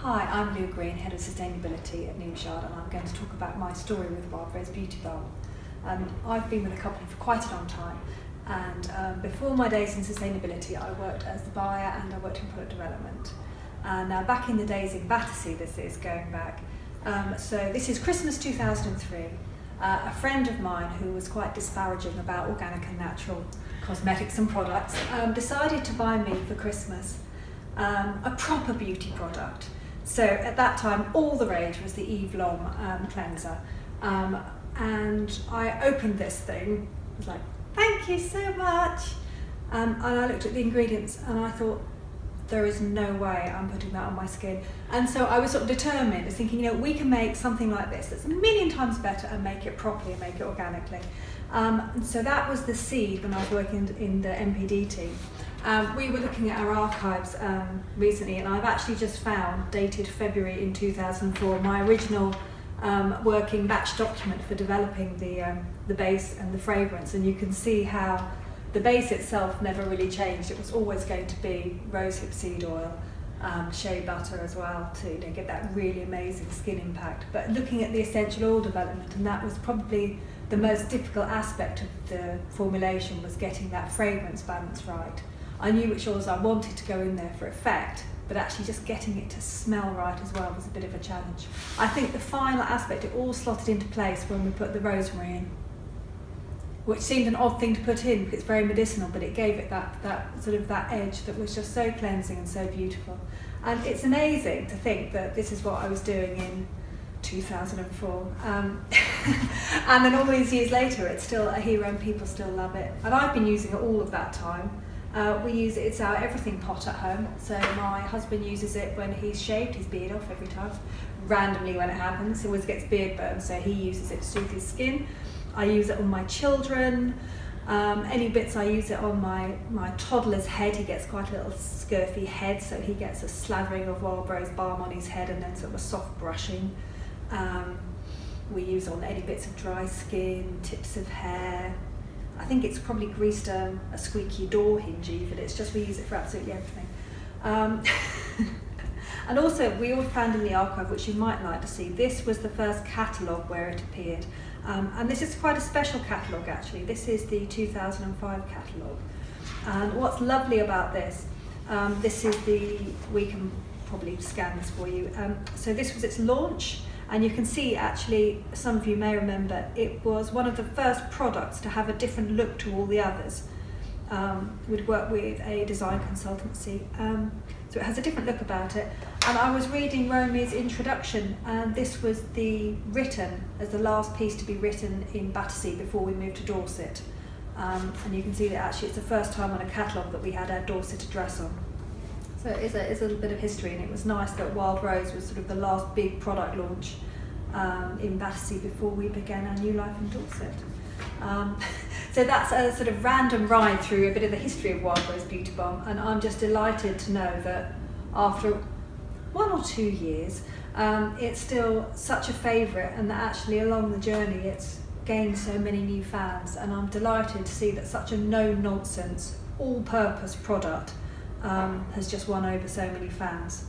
Hi, I'm Lou Green, Head of Sustainability at Newshard, and I'm going to talk about my story with Wild Rose Beauty Balm. I've been with the company for quite a long time, and before my days in sustainability I worked as the buyer and I worked in product development. Now back in the days in Battersea, this is going back, so this is Christmas 2003. A friend of mine who was quite disparaging about organic and natural cosmetics and products decided to buy me for Christmas a proper beauty product. So at that time all the rage was the Eve Lom cleanser, and I opened this thing, I was like, thank you so much, and I looked at the ingredients and I thought, there is no way I'm putting that on my skin. And so I was sort of determined, I was thinking, we can make something like this that's a million times better and make it properly and make it organically. And so that was the seed when I was working in the MPD team. We were looking at our archives recently, and I've actually just found, dated February in 2004, my original working batch document for developing the base and the fragrance, and you can see how the base itself never really changed. It was always going to be rosehip seed oil, shea butter as well, to get that really amazing skin impact. But looking at the essential oil development, and that was probably the most difficult aspect of the formulation, was getting that fragrance balance right. I knew which oils I wanted to go in there for effect, but actually just getting it to smell right as well was a bit of a challenge. I think the final aspect, it all slotted into place when we put the rosemary in, which seemed an odd thing to put in because it's very medicinal, but it gave it that sort of that edge that was just so cleansing and so beautiful. And it's amazing to think that this is what I was doing in 2004. And then all these years later, it's still a hero and people still love it. And I've been using it all of that time. We use it, it's our everything pot at home. So my husband uses it when he's shaved his beard off every time. Randomly when it happens, he always gets beard burn, so he uses it to soothe his skin. I use it on my children. Any bits I use it on my toddler's head. He gets quite a little scurfy head, so he gets a slathering of Wild Rose Balm on his head and then sort of a soft brushing. We use on any bits of dry skin, tips of hair. I think it's probably greased a squeaky door hinge even. It's just we use it for absolutely everything. And also we all found in the archive, which you might like to see, this was the first catalogue where it appeared. And this is quite a special catalogue actually. This is the 2005 catalogue. And what's lovely about this, this is we can probably scan this for you. So this was its launch, and you can see actually, some of you may remember, it was one of the first products to have a different look to all the others. We'd worked with a design consultancy, so it has a different look about it. And I was reading Romy's introduction, and this was written as the last piece to be written in Battersea before we moved to Dorset. And you can see that actually it's the first time on a catalogue that we had our Dorset address on. So it's a little bit of history, and it was nice that Wild Rose was sort of the last big product launch in Battersea before we began our new life in Dorset. So that's a sort of random ride through a bit of the history of Wild Rose Beauty Balm, and I'm just delighted to know that after 1 or 2 years, it's still such a favourite, and that actually along the journey it's gained so many new fans, and I'm delighted to see that such a no-nonsense, all-purpose product has just won over so many fans.